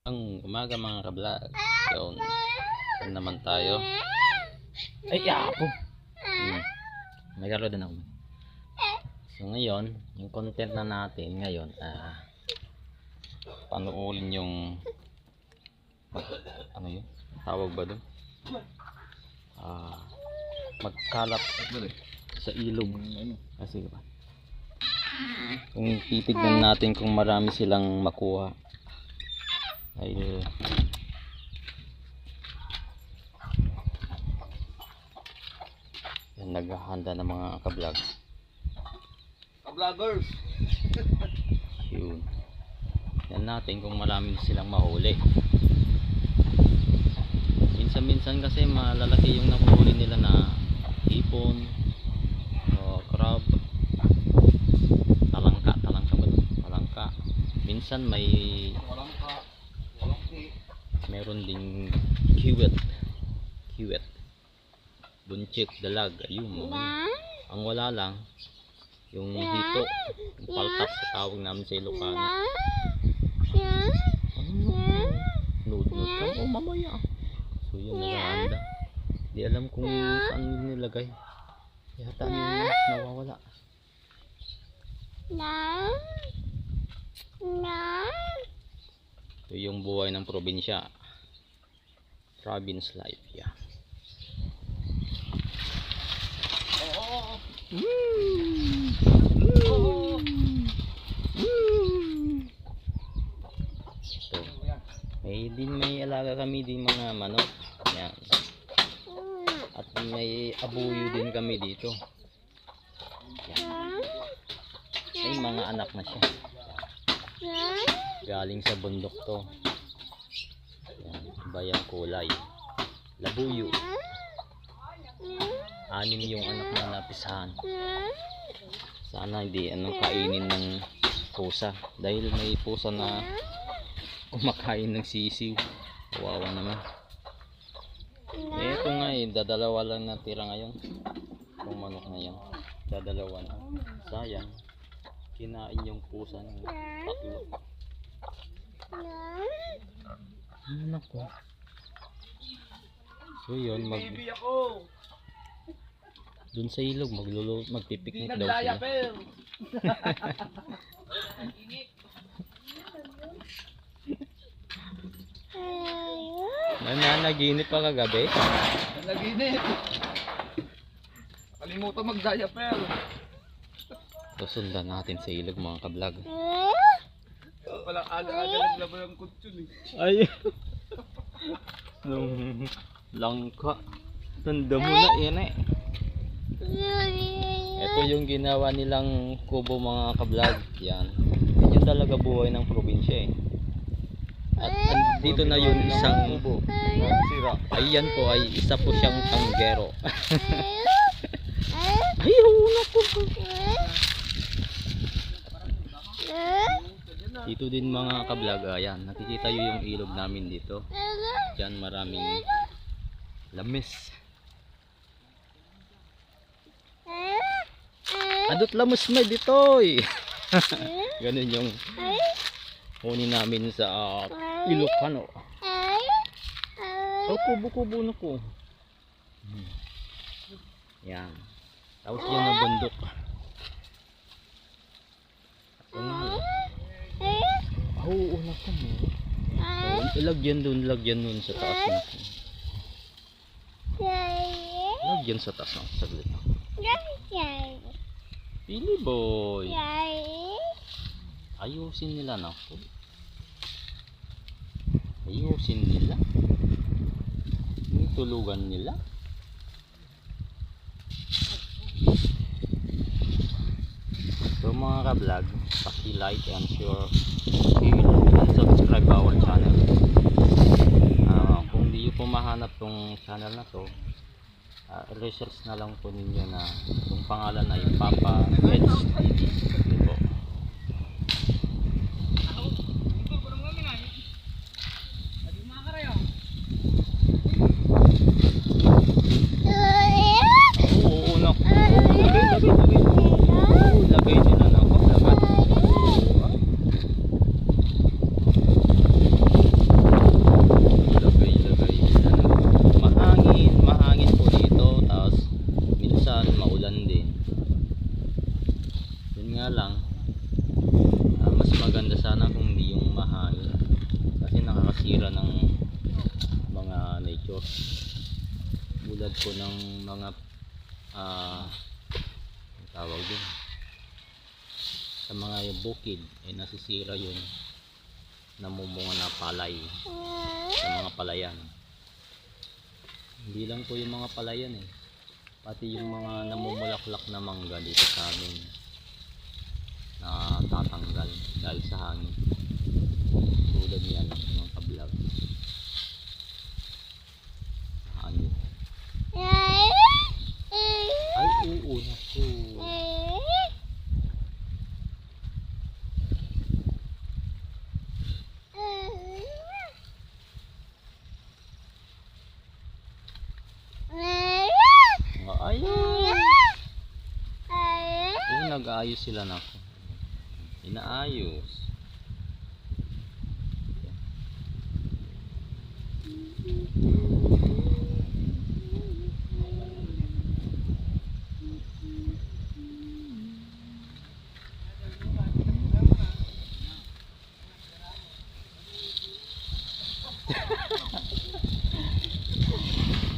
Ang umaga mga ka-vlog. Yun. Saan naman tayo? Ay, yapo! May karo din ako. So ngayon, yung content na natin ngayon, panuulin yung ano yun? Tawag ba doon? Magkalap sa ilog. Sige pa. Kung titignan natin kung marami silang makuha. Ay yan, naghahanda ng mga ka-vlog. Ka-vloggers. Yun. Yan natin kung marami silang mahuli. Minsan kasi malalaki yung nakuhuli nila na hipon o crab, talangka ba ito? Talangka. Minsan may meron ding kiwet, bunchit, dalag. Ayun, ang wala lang yung hito, yung paltas sa tawag namin sa Ilocano. Nod ka o mamaya. So yun, naghahanda. Di alam kung saan nilagay. Yata yung nawawala. Ito yung buhay ng probinsya. Province life, yeah. Ito. May alaga kami din mga manok. Yan. At may abuyo din kami dito. Yan. May mga anak na siya. Galing sa bundok to. Yan. Bayang kulay. Labuyo. 6 yung anak na napisahan. Sana hindi kainin ng pusa. Dahil may pusa na kumakain ng sisiw. Kawawa naman. Ito nga dadalawa lang natira ngayon. Itong manok na yan. Dadalawa na. Sayang. Kinain yung pusa ng tatlo. Anak ko. So yun, dun sa ilog magpipiknik daw sila. Nanaginip pa kagabi? Nanaginip. Kalimutan mag-diaper. Susundan natin sa ilog mga ka-vlog. Walang aga-aga naglaban ng kutsyon eh. Ay. Langka. Tanda mo na yan eh. Ito yung ginawa nilang kubo mga ka-vlog. Yan. Yan talaga buhay ng probinsya eh. At dito na yun isang kubo. Ayan po ay isa po siyang tanggero. Ay, hula po. Dito din mga ka-vlog. Ayan. Nakikita nyo yung ilog namin dito. Diyan maraming lamis. Adot lamus may dito eh. Ganun yung kunin namin sa Ilocano. Oh, kubo-kubo na ko. Yan. Tapos yan ang bundok. Oo, na ko mo. Ilagyan dun sa taas natin. Lagyan sa taas natin. Saglit na. Pili boy. Ayusin nila na ako. Ayusin nila. Tulugan nila. So mga ka-vlog, paki-like and share and subscribe our channel. Kung di po mahanap tong channel na to, research na lang po ninyo na yung pangalan ay Papa Edge TV. Ito po. Oo, lagay nila na ako. nasisira ng mga nature. Bulad po ng mga ang tawag din sa mga bukid ay nasisira yung namumunga na palay sa mga palayan. Hindi lang po yung mga palayan pati yung mga namumulaklak na mangga dito sa amin na tatanggal dahil sa hangin. Tulad yan mga kablog, hangin. Ay oo naku. Ayun. Oo, nag-aayos sila na ako. Inaayos.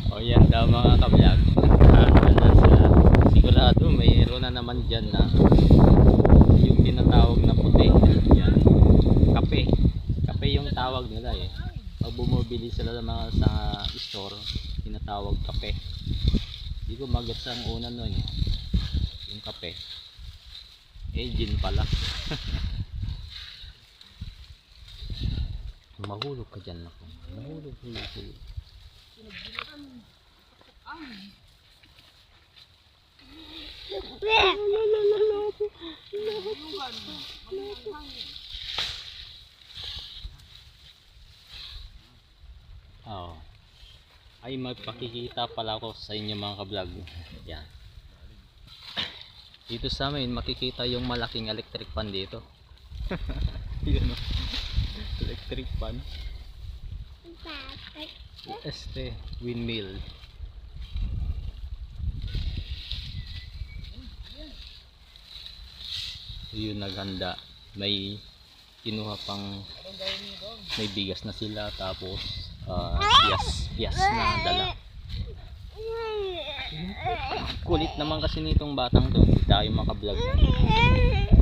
O yan daw mga kablog, nagkakaroon sila. Sigurado mayroon na naman dyan na yung tinatawag na puti. Yan. Kape. Kape yung tawag nila Pag bumibili sila sa store, tinatawag kape. Hindi ko magets ang una nun yung kape. Gin pala. Mahulog ka dyan ako. Mahulog. Ay magpakikita pala ako sa inyo mga kablog. Yan. Dito sa amin makikita yung malaking electric pan dito. Yun electric pan. Windmill. Yun naghanda. May kinuha pang, may bigas na sila, tapos piyas na dala. Kulit naman kasi nitong batang to. Hindi tayo makablog.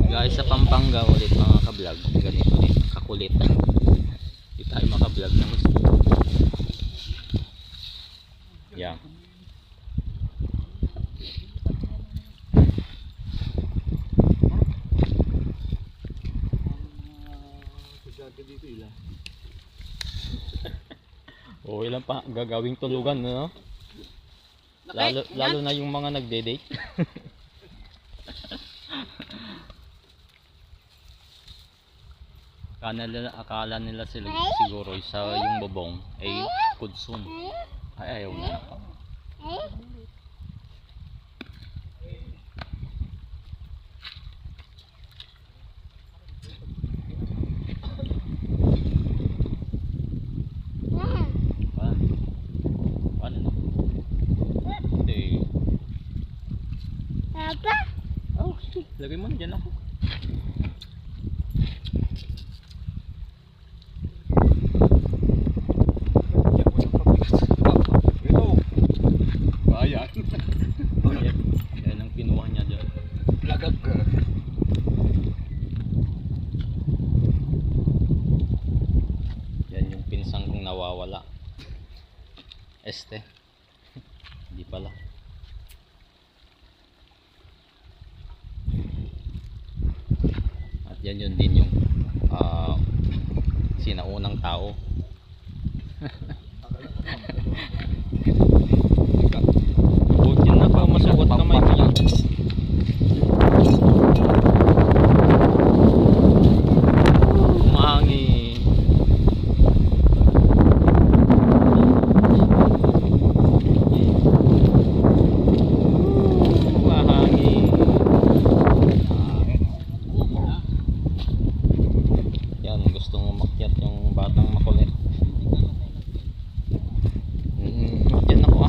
Guys, sa Pampanga ulit mga kablog, ganito din kakulit. Hindi tayo makablog ng gusto. Yan. O ilan pa gagawing tulugan, no? Lalo na yung mga nagde-date. Akala nila sila siguro sa yung bobong ay kudsun. Ay ayaw na. Lagay mo na dyan ako. Bayan. Yan ang kinuha niya dyan. Lagag ka. Yan yung pinsang kong nawawala. Hindi pala. At yan yun din yung sinaunang tao. Huwag yan na pa masuot kamay mo yan. Umahangin. Yan, gustong umakyat yung batang makulit. Diyan ako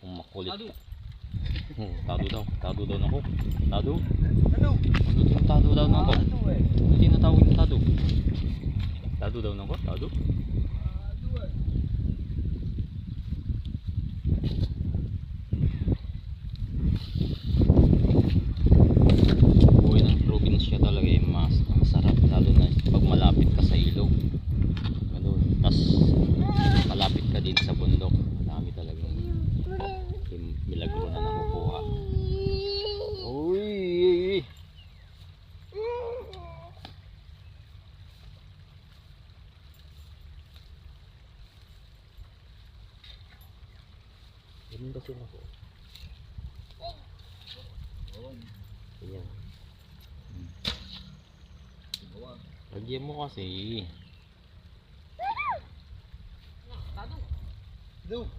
Makulit. Tado daw na ako. Tado? Ano? Ano tinatado daw na ako? Ano eh? Ano tinatawag yung tado? Tado daw na ako? Tado? Buhay ng probinsya talaga yung masarap, lalo na pag malapit ka sa ilog. Ganun. Tas malapit ka din sa bundok. Marami talagang milagro na nakukuha. Uy! Ganun kasi ako. Ayan. Lagyan mo kasi. Do.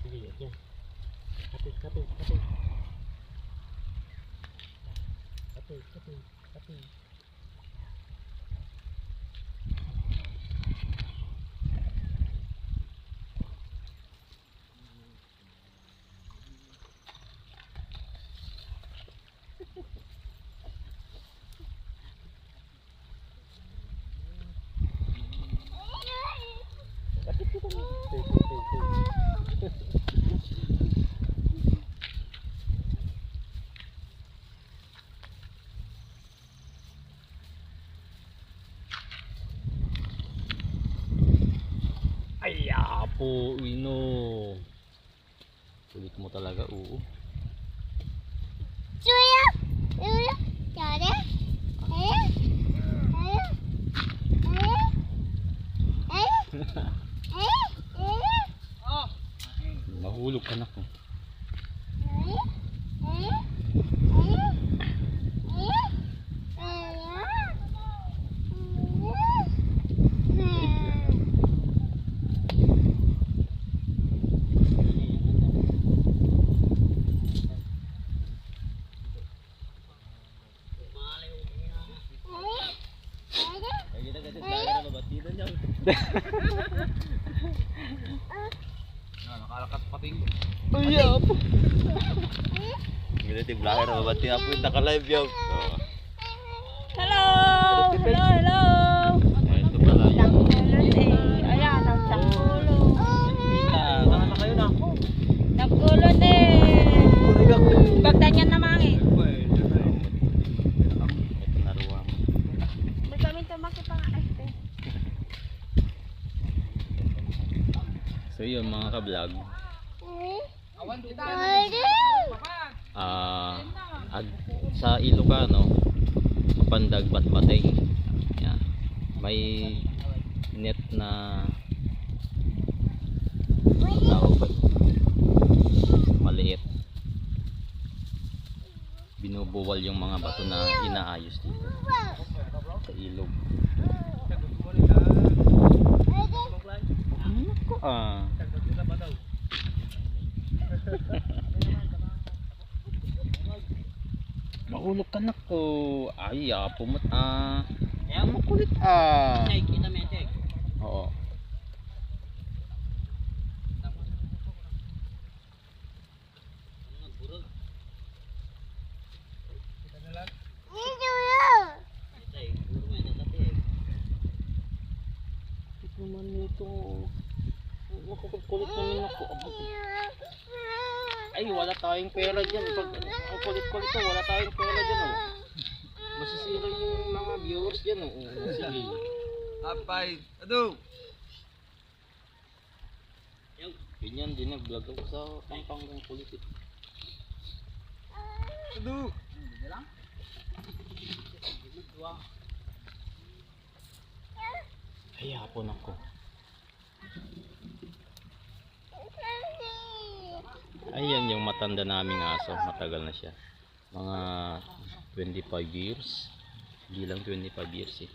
Sige, yan. Kapit. Kapit. Ay, apo, ino. Kulit mo talaga, oo. Mahulog ka na ko. Nakalakat pating. Ay, apo. Gila ti vlogger na babati apo yung naka-live yun. Hello! Hello! Ito pala yung Ayan, ang sakulo. Saan na kayo na ako? Nagkulo eh. Bagdanyan na mangin. Ito na ruwang. May kami tumaki pa nga este. So yun mga ka-vlog. Sa Ilocano, Pandag Batbatay. Yan. May net na tawag ba? Maliit. Binubuwal yung mga bato na inaayos dito sa ilog. Naku ah. Mahulog ka na ko. Ay, pumot Ayan, makulit Kita mo yan, Oo. Ito naman nito. Makukulit naman ako. Ay, wala tayong pera dyan. Pag ang kulit-kulit to, wala tayong pera dyan. Oh. Masisira yung mga viewers dyan. Oh. Sige. Apay. Ano? Ganyan din, nag-vlog ako sa Pampanggang kulit. Ano? Ay, hapon ako. Ayan yung matanda naming aso. Matagal na siya. Mga 25 years. Hindi lang 25 years eh.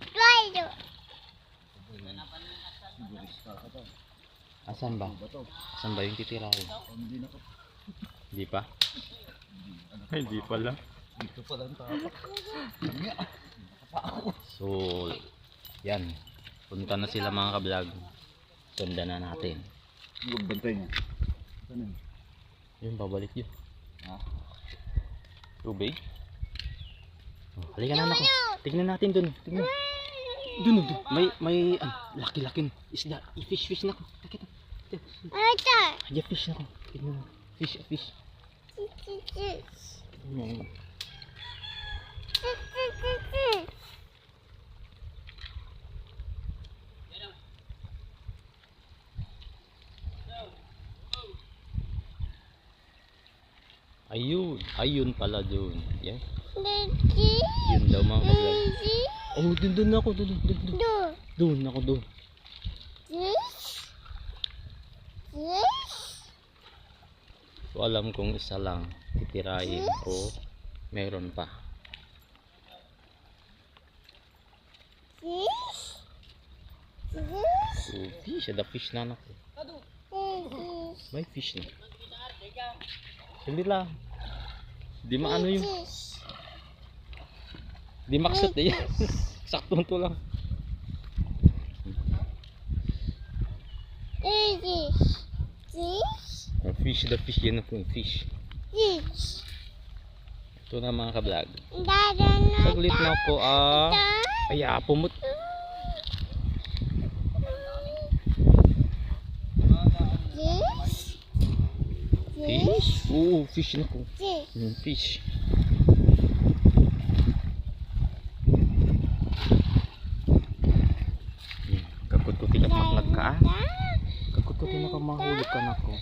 Asan ba? Asan ba yung titira ko? Hindi pa? Ay, hindi pala. Dito pala ang tapak. So, yan. Punta na sila mga ka-vlog. Sundan na natin. Huwag bantay niya. Saan yun? Yun, babalik yun. Ha? Tubig? Oh, halika na ako. Tignan natin dun. Tignan. Dun. May laki-laking isda. I-fish na ako. Takita. Ay, fish na ako. Tignan mo. Fish. Tignan mo. Ayun pala dun. Yan. Yun daw mga ka-vlog. Oh, dun ako. Dun ako. So alam kong isa lang titirahin o meron pa. So, fish, the fish na ako. May fish na. Hindi lang. Di maano yung. Di maksat eh. Sakto to lang. Oh, fish, the fish, yan ako yung fish. Ito na mga ka-vlog. Saglit na ako ay pumut. Fish? Oo, fish na ko. Fish. Kagkut-kuti ka maknag ka Kagkut-kuti na ka mahulog ka na ko.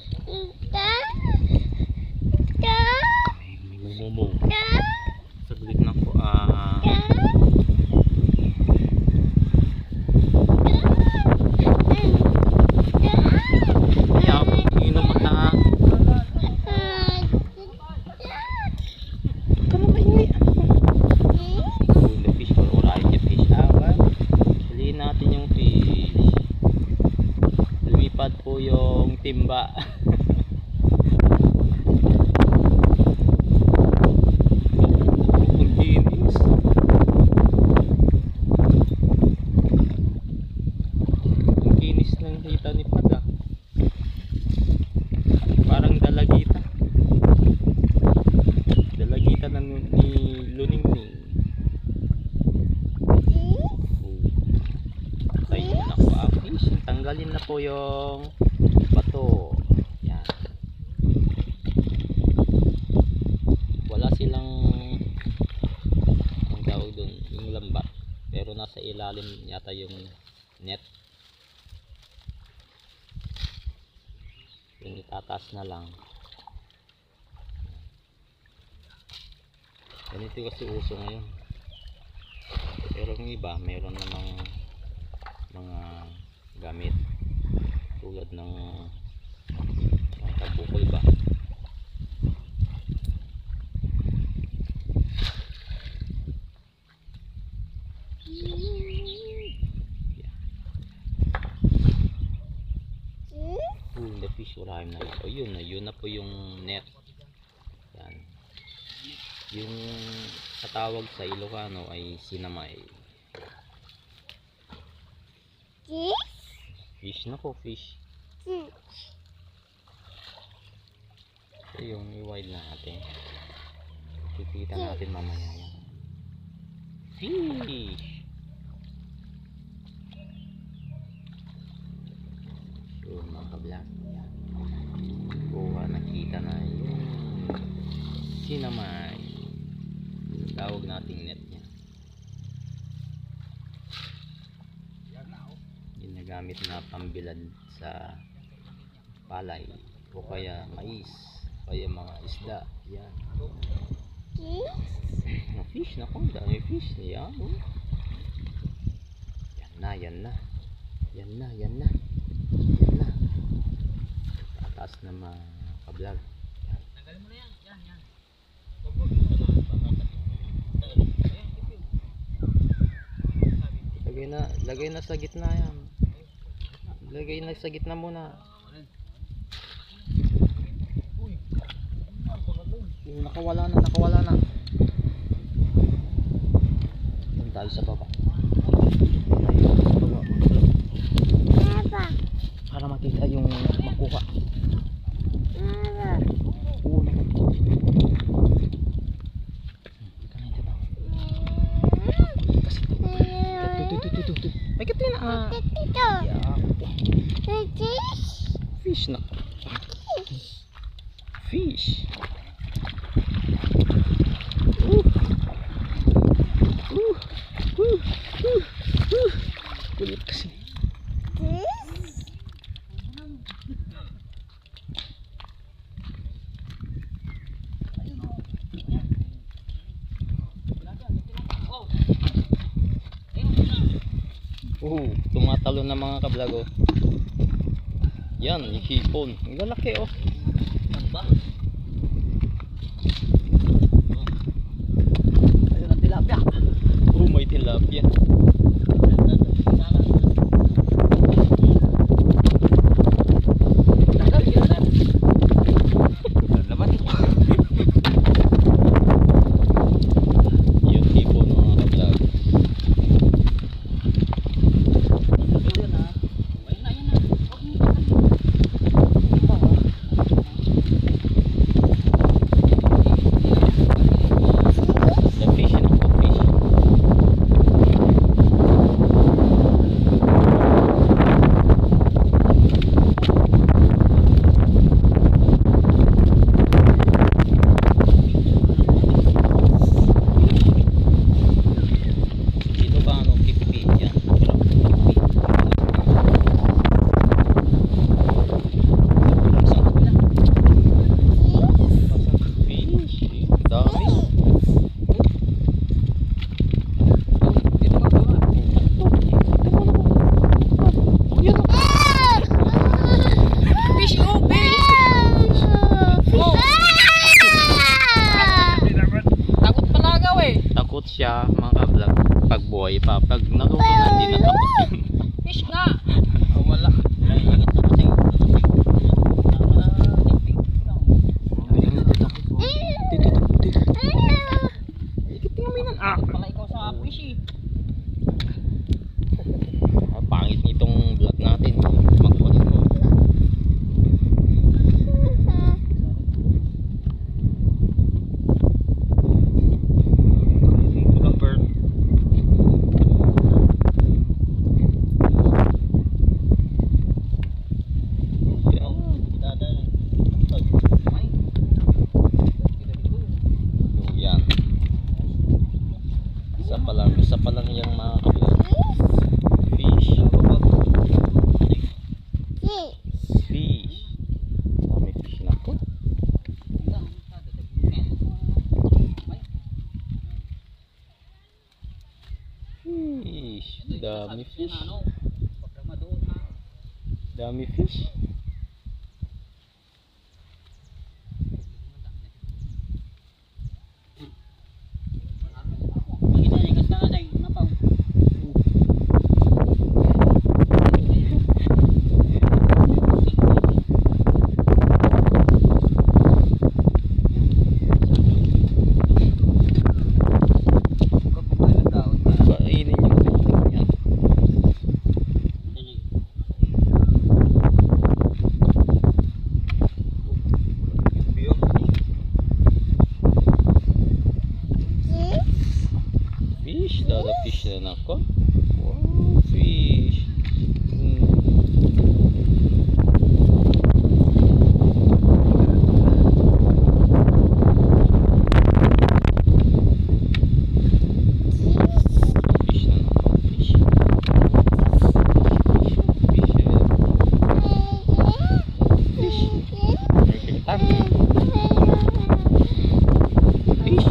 May momo. Saglit na ko po yung timba. Ang kinis. Ang kinis ng hita ni Pada. Parang dalagita. Dalagita ni Luningning. Ayun na po ang fish. Tanggalin na po yung bato. Yan. Wala silang ang tawag dun, yung lambat. Pero nasa ilalim yata yung net. Yung itataas na lang. Ganito kasi uso ngayon. Pero yung iba mayroon namang mga gamit tulad ng tabukol ba. The fish wala na. O yun na po yung net. Yan. Yung katawag sa Ilocano ay sinamay. Fish na ko, fish. So yung i-wild natin. Kikita natin mamaya yan. Fish! So mga ka-vlog. Kuha, nakita na yung sinamay. Tawag nating net niya. Ginagamit na pambilad sa palay o kaya mais o kaya mga isda. Yan. Na fish na kung dami fish. Yan. Yan na. Tataas na mga ka-vlog. Tanggalin mo na yan. Yan. Lagay na sa gitna yan. Lagay na sa gitna muna. Nakawala na. tayo sa baba. Tayo sa baba. Para makita yung makuha. Oo, kasi may katin na. Fish na. Fish. Kulit kasi. Tumatalo na mga kablago. Yan, hipon. Ang lalaki oh. Ayun ang tilapia. Oh, may tilapia. Yung hipon mga kablago. Siya mga kablog pag buhay pa, pag nakukunan hindi na takot yun. Fish nga! Wala naiingit na kasi Pala ikaw sa fish eh. pangit nitong vlog natin magkulit mo. Isa pa lang yung mga kablog. Fish. Fish. Dami fish na po. Fish. Dami fish. Dami fish. Fish, dada fish na ako. Wow, fish. Fish na ako. Fish. Fish. Fish.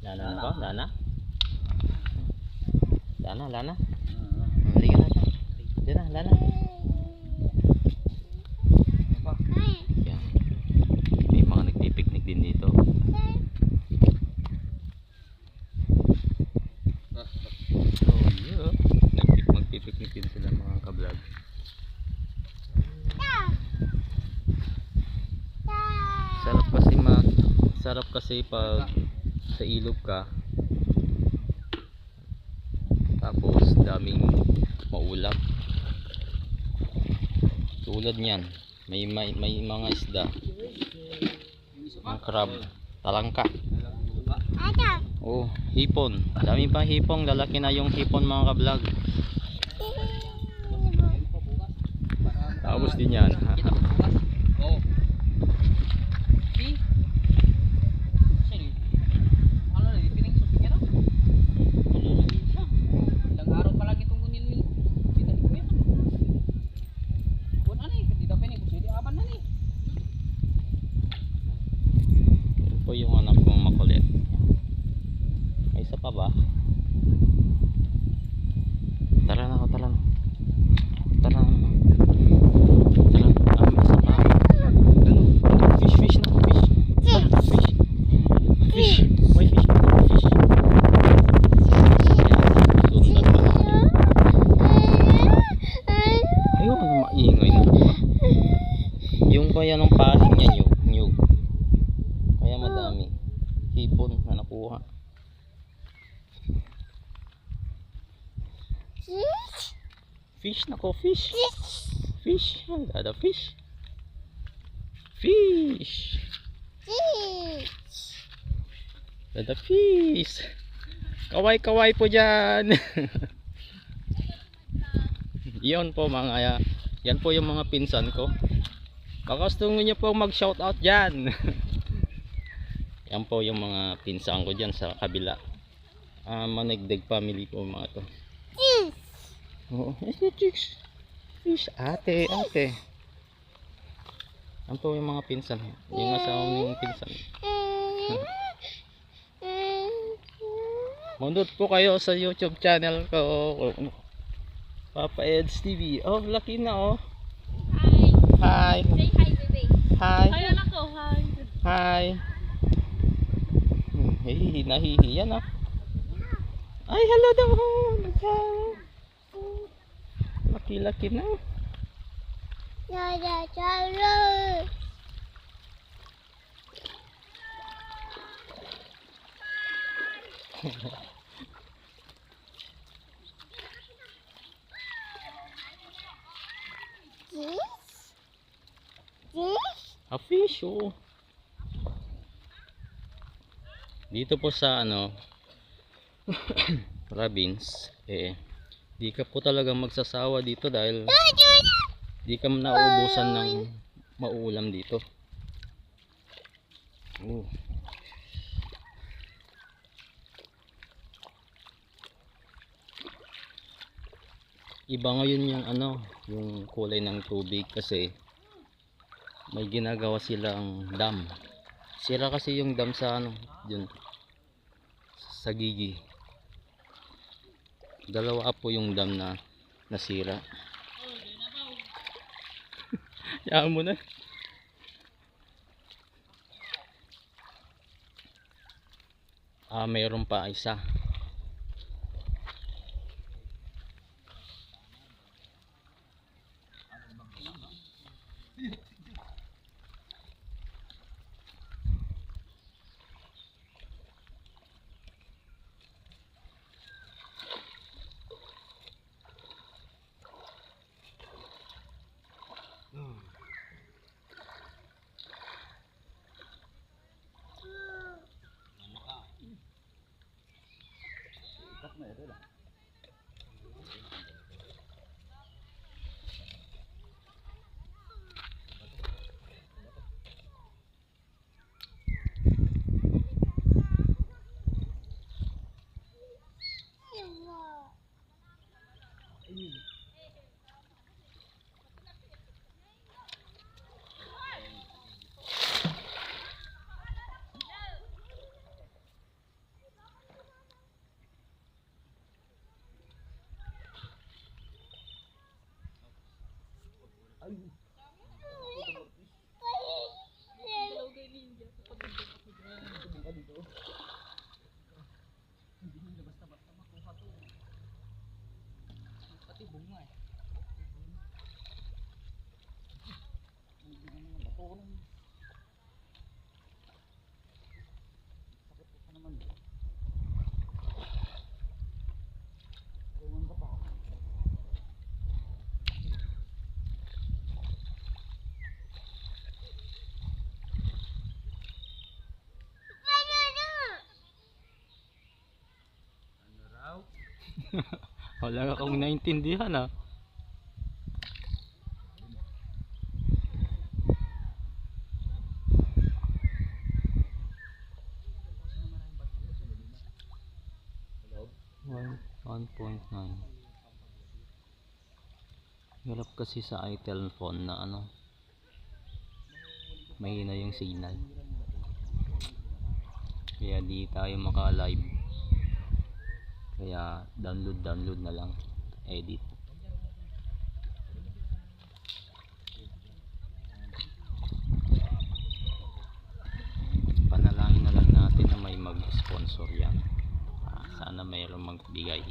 Lana na ba? Lana? Lana? Halika na dyan. Diyan na, Lana. Yan. May mga nagpipiknik din dito. Oh, yeah. Magpipiknik din sila mga ka-vlog. Sarap kasi pag sa ilog ka tapos daming maulap tulad niyan, may mga isda, mga crab, talangka, oh, hipon, dami pa hipong, lalaki na yung hipon mga ka-vlog. Tapos din yan. Po yung anak kong makulit. May isa pa ba? Tara na. May isa pa. Ano? Fish na. Fish. May fish. Sundan pa. Ayun, maingay na. Yung kaya ng paling niya, nyug. Kaya madami hipon na nakuha. Fish nako, fish. Ada fish. Ada fish. Kaway po dyan. Yan po mga, yan po yung mga pinsan ko. Baka gusto nyo po mag shoutout dyan. Yan po yung mga pinsan ko dyan sa kabila. Manigdig family po mga to. Oo, fish. Ate. Yan po yung mga pinsan. Yung asawa ng pinsan. Manood po kayo sa YouTube channel ko. Papa Eds TV. Oh, laki na oh. Hi. Say hi, baby. Hi. Hi, anak ko. Hi. Hi. Nahihiya na. Ay, hello daw. Laki-laki na. A fish, oh. Dito po sa province, di ka po talaga magsasawa dito dahil di ka nauubusan ng mauulam dito. Oh. Iba ngayon yung yung kulay ng tubig kasi may ginagawa silang dam. Sira kasi yung dam sa yun, sa Gigi. Dalawa po yung dam na nasira. Yaan mo na. Mayroon pa isa. Wala akong naintindihan ah. One, 1.9. Hirap kasi sa iTel phone na ano, mahina yung signal. Kaya di tayo maka-live. Kaya download na lang, edit. Panalangin na lang natin na may mag-sponsor yan. Sana mayroong magbigay.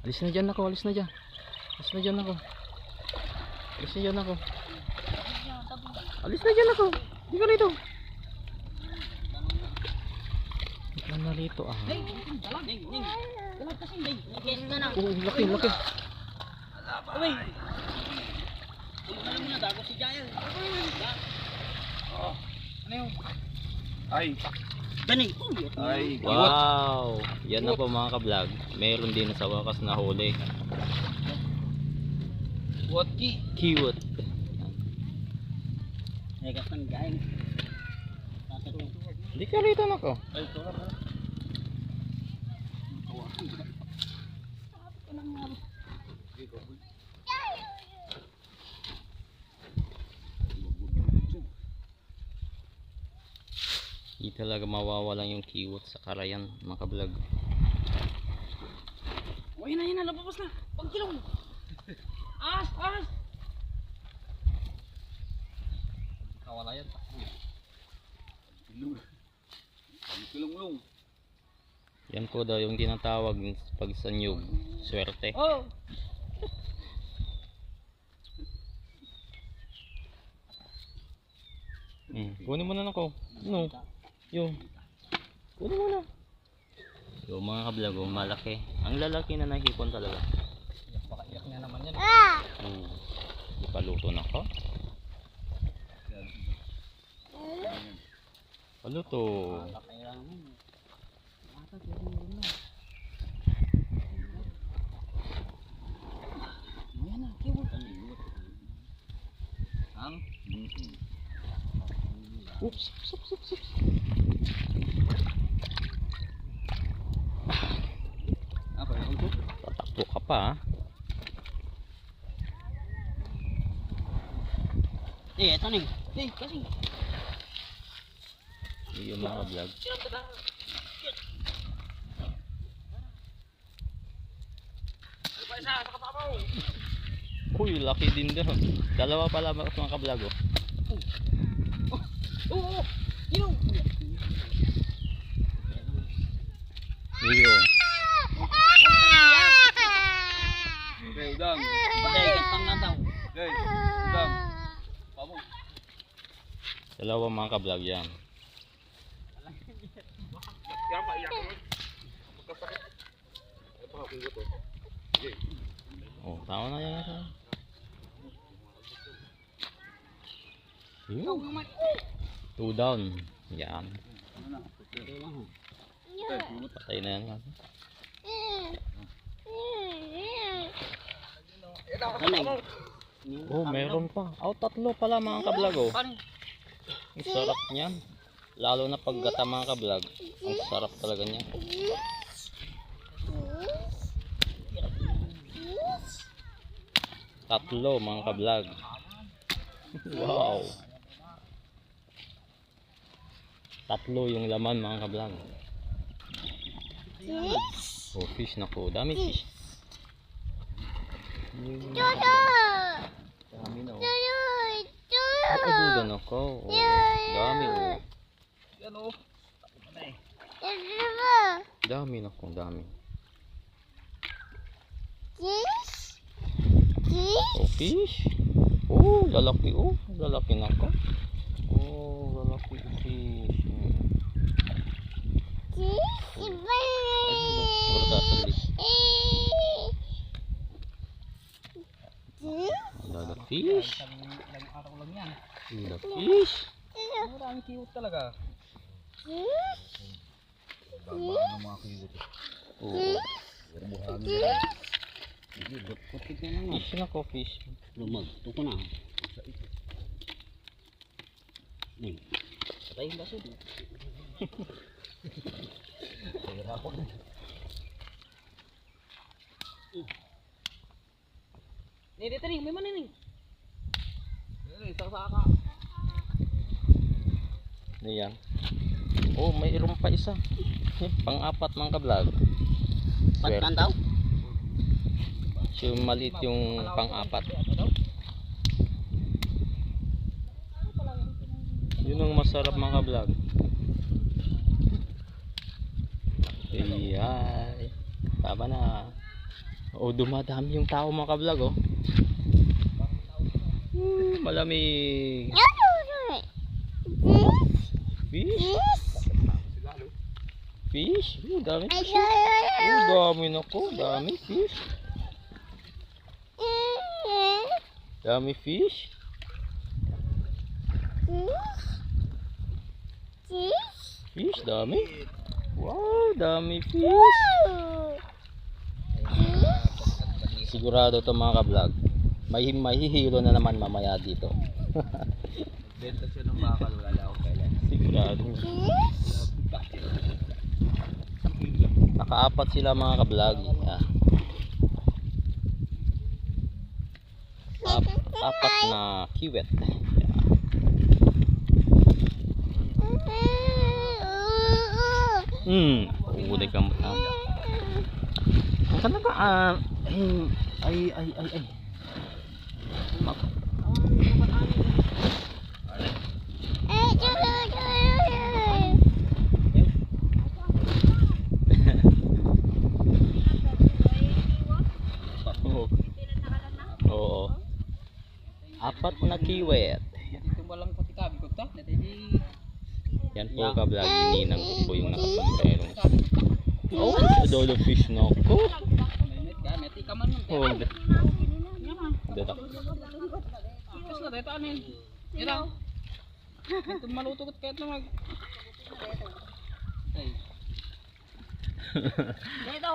Alis na dyan ako, alis na dyan. Alis na dyan ako. Alis na dyan ako. Alis na dyan ako. Di ka rito. Di ka na rito ah. Dalag kasi, Day. Nag-guess ka na. Oh, laki, laki. Uy. Alam mo na, dago si Jael. Ano yun? Ay. Gani. Ay. Wow. Yan na po mga ka-vlog. Meron din sa wakas na huli. What ki? Kiwot. Negas ng Jael. Di ka rito na ko. Ay, ito na. Di talaga mawawalan yung kiwot sa karayan mga ka-vlog. O, yun na, lababas na. Pagkilong. As. Kawala yan. Kilong-long. Yan po daw yung tinatawag pag sa nyug. Swerte. Oh. Kunin mo na ako. No. Yung. Kunin mo na. Yung mga ka-vlog, oh, malaki. Ang lalaki na nahipon talaga. Pakaiyak na naman yan. Ipaluto na ko. Paluto. Kailangan mo. Yan na, kiwot. Ang? Oops. Apa yung ito? Tatakbo ka pa ah. Ito na. Kasi. Yung mga vlog. Uy, laki din daw. Dalawa pala mga ka-vlog oh. Oo. Yun. Iyo. Okay, udang. Patay, katang na daw. Okay, udang. Pabong. Dalawa mga ka-vlog yan. Yan pa, iyak mo. Pagkasakit. Ito pa, kung ito. Okay. Oh, tama na yan. Yun. 2 down. Yan. Patay na yan. Oh, meron pa. Oh, 3 pala mga ka-vlog oh. Ang sarap niyan. Lalo na paggata mga ka-vlog. Ang sarap talaga niya. Tatlo mga ka-vlog. Wow. 3 yung laman mga ka-vlog. Oh, fish na ko. Dami fish. Dami na oh. Ay, duda na ko. Oh, dami oh. Yan o. Dami na ko, dami. Oh, fish. Oh, lalaki oh. Lalaki na ko. Oh, lalaki fish. Wala ka sa list. Wala fish. Ilang araw lang yan. Wala fish. Maraming kiwot talaga. Babaan ng mga kiwit. Oo. Pero buhangin nila. Sige, butkot na lang. Fish na ko, fish. Lumag. Tuko na. Ning. Patay yung baso. Kaya ako. Ning, dito ning. May manin ning. Isang saka. Ayan. Oh, mayroon pa isa. Pang-apat mga ka-vlog. Patkan daw? So, maliit yung pang-apat. Yun ang masarap mga ka-vlog. Iyay. Tama na. Oh, dumadami yung tao mga ka-vlog, oh. Malamig. Fish? Fish? Dami fish. Dami na ko. Dami fish. Dami fish. Fish, dami. Wow, dami fish. Sigurado to mga ka-vlog. May mahihilo na naman mamaya dito. Benta siya ng bakal. Wala akong kailan. Sigurado. Nakaapat sila mga ka-vlog. Ah. Apat na kiwet. Uulay ka mo. Ang kana ka ay. Oo. Apat na kiwet. Dito walang pati kabi ko ta. Dito Yan po ka-vlog, ininang ko po yung nakasombrero. Oh, dolo fish na ako. Met gamit ikaman mo. Oh, dadak. Kas na dito ano yun? Ito. Ito maluto ko kahit na mag. Ay. Dito,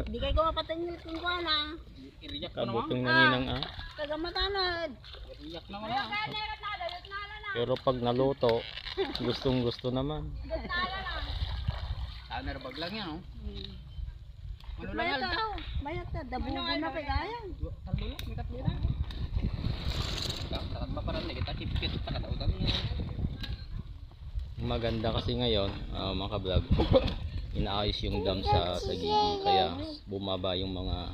di kayo mapatay kung kuha na. Iriyak ko naman. Kabutong naninang ah. Kagamatanod. Iriyak naman na. Pero pag naluto, gustong gusto naman. Taner bag lang yan oh. Ano lang Bayat yan? ka, bayat ka. Dabugo na kay gayang. Tardulok, may katwira. Takat pa parang kita chipkit takatautan niya. Maganda kasi ngayon, mga ka-vlog, inaayos yung dam sa gilid, kaya bumaba yung mga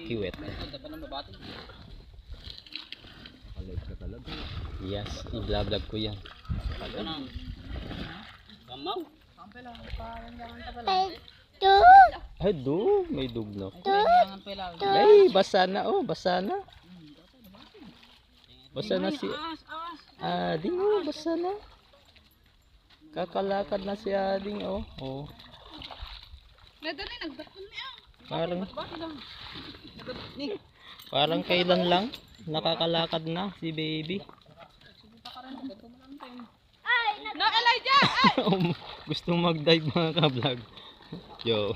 kiwet. Ganda pa ng babati. Kalit ka talaga. Yes, i-vlog ko yan. Ito na. Kamaw. Parang ganyan ka pala. Ay, do, may dugno. Kailangan pala. Ay, basa na, oh, basa na. Basa na si Ading, oh, basa na. Kakalakad na si Ading, oh. Oh. Parang kailan lang nakakalakad na si baby. No, Elijah! Gusto mag-dive mga ka-vlog. Yo.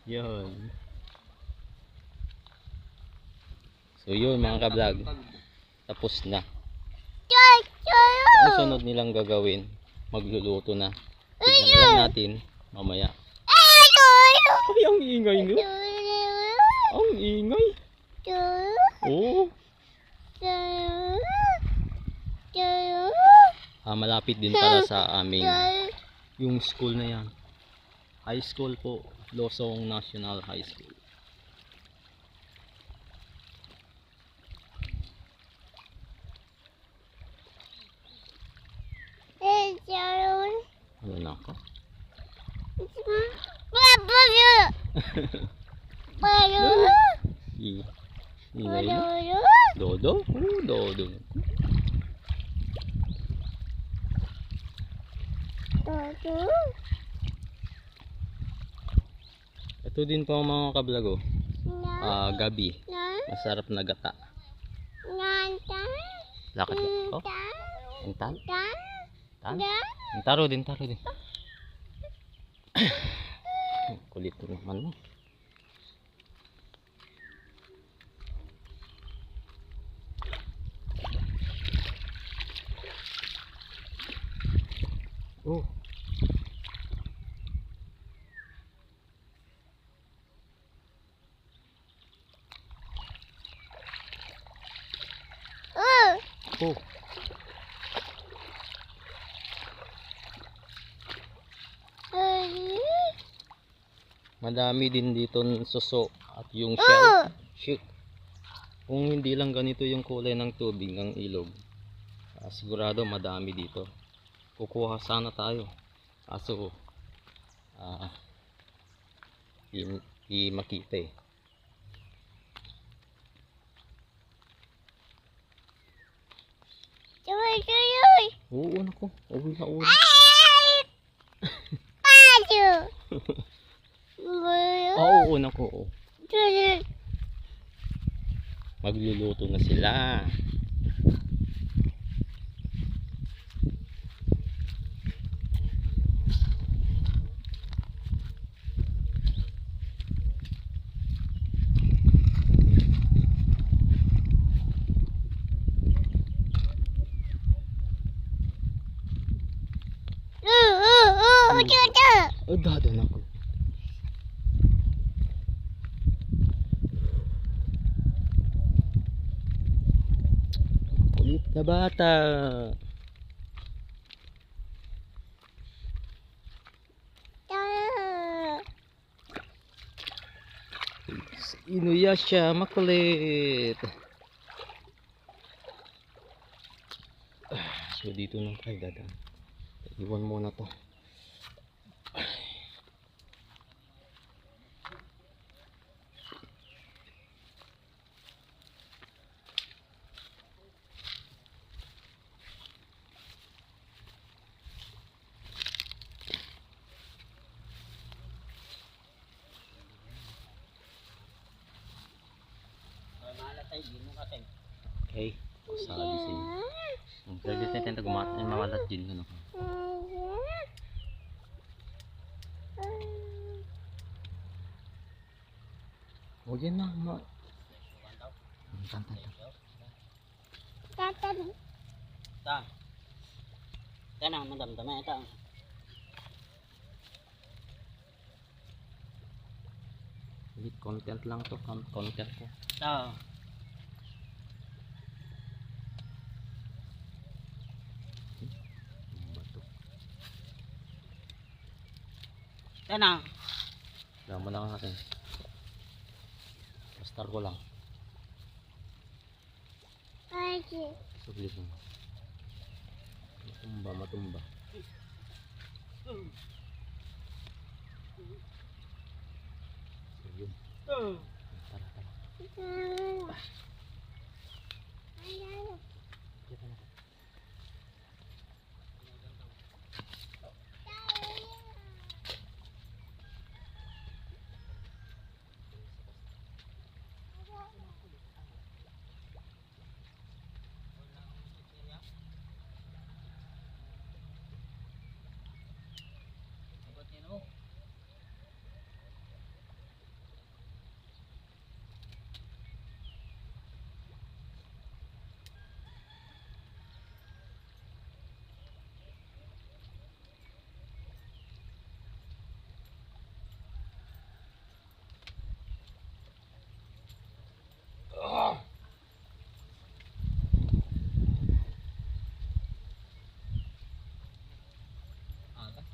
Yun. So yun mga ka-vlog. Tapos na. Ang sunod nilang gagawin, magluluto na. Tignan lang natin mamaya. Ay, ang ingay nyo. Ang ingay. Oo. Malapit din para sa aming yung school na yan. High school po. Losong National High School. Ano na ako? Ingay na. Dodo? Dodo. Ito din po mga ka-vlog, gabi. Masarap na gata. Lakad ka. Oh, entan? Tan? Taro din, taro din. Kulit naman mo. Oh. Oh. Madami din dito ng suso at yung shell. Shoot. Kung hindi lang ganito yung kulay ng tubig ng ilog, sigurado madami dito. Kukuha sana tayo. Kaso di makita eh. Oo, nako. Uwi na uwi. Oo, nako. Oo. Magluluto na sila. Oh, dado na ako. Kulit na bata. Inuyasha, makulit. So dito na tayo dadaan. Iwan muna to. Okay, sabi sa inyo. Ang service natin ito mawalat din ano. Huwag yan na. Tanang madam-dama ito. Content lang to, content ko. Tanang. Dama lang natin. Star ko lang. Saglit lang. Matumba. So, yun. Tara. Kita na.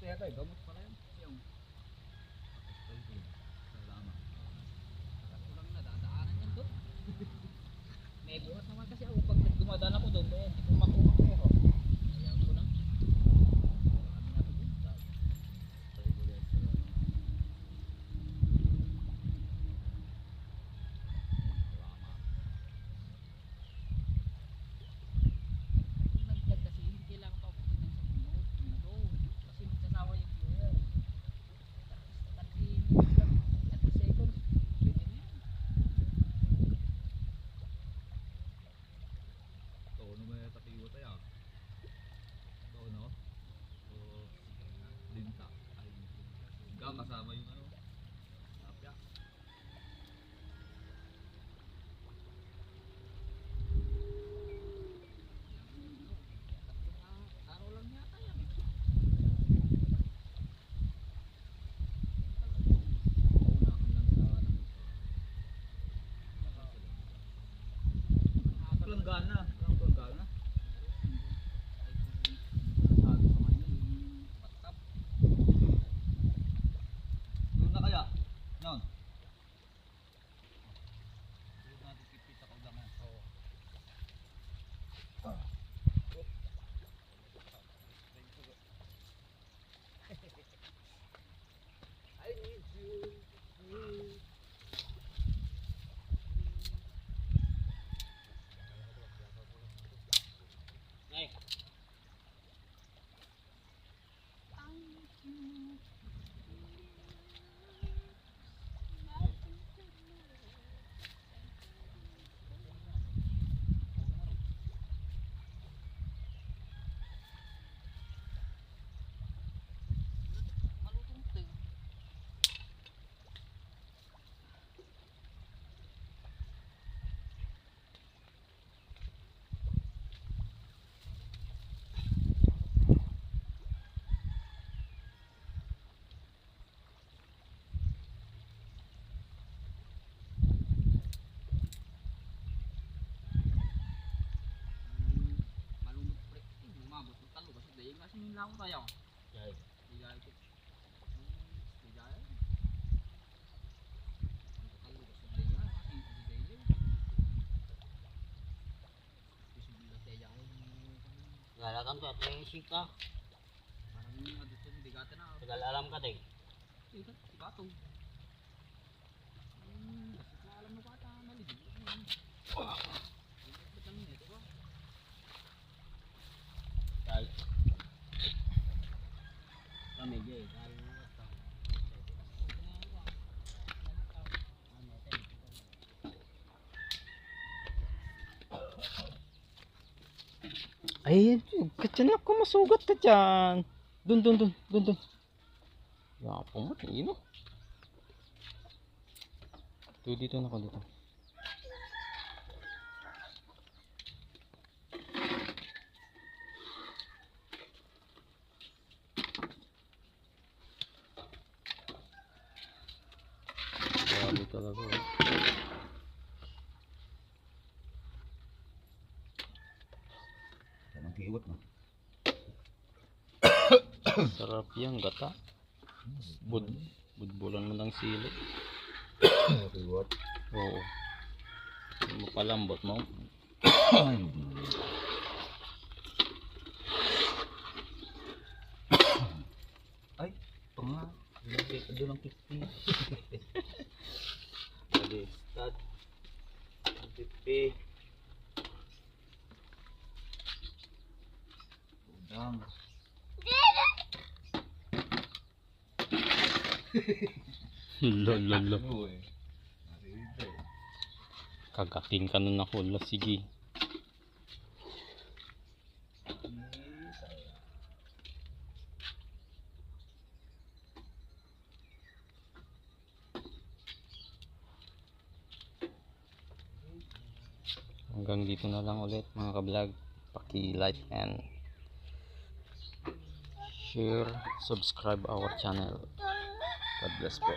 Kaya tayo, gamot pala yun. Yung kulang na, dadaanan yun doon. May bukas naman kasi ako pag dumadaan ako doon, hindi ko makuha ko. Ayaw ko na. Marami na ito doon. Nagdag kasi hindi kailangan pa abutin ng 10 minuto. Kasi magsasawa yung fuel. 30 seconds. Pwede na yan. Ito, ano ba yata? planggana. Walang planggana. Nasabi sa kanya yung WhatsApp. Doon na kaya? Noon. Doon natin pipita ko lang. Oo. Ay. Malutong to. Malumot pre. Lumabot ng talo kasi dahil kasi yung lang tayo. Ay. Bigay ko. Bigay. Talo kasi dahil kasi dahil. Bisubila tayo ako. Galakan to at yung sika. Parang yung adito ng bigatan na. Tagalalam ka din. Ito, ibatong. Kasi alam mo bata, maligid. Ba't namin ito ba? Ay. Kami dyan, kaya mo ito. Ay, kachan ako masugat ka dyan. Dun. Yapo mo, ino. Dito na ako dito. Grabe talaga. Anong kiwat mo? Sarap yan, gata. Budbulan mo ng sili. Kiwat. Oo. Mapalambot mo. Ay, ito nga. Doon ang pipi. Start. Pipi. Udang. Lolo. Ano eh. Narito eh. Kagating ka na hula. Sige. Hanggang dito na lang ulit mga ka-vlog. Paki-like and share, subscribe our channel. God bless po.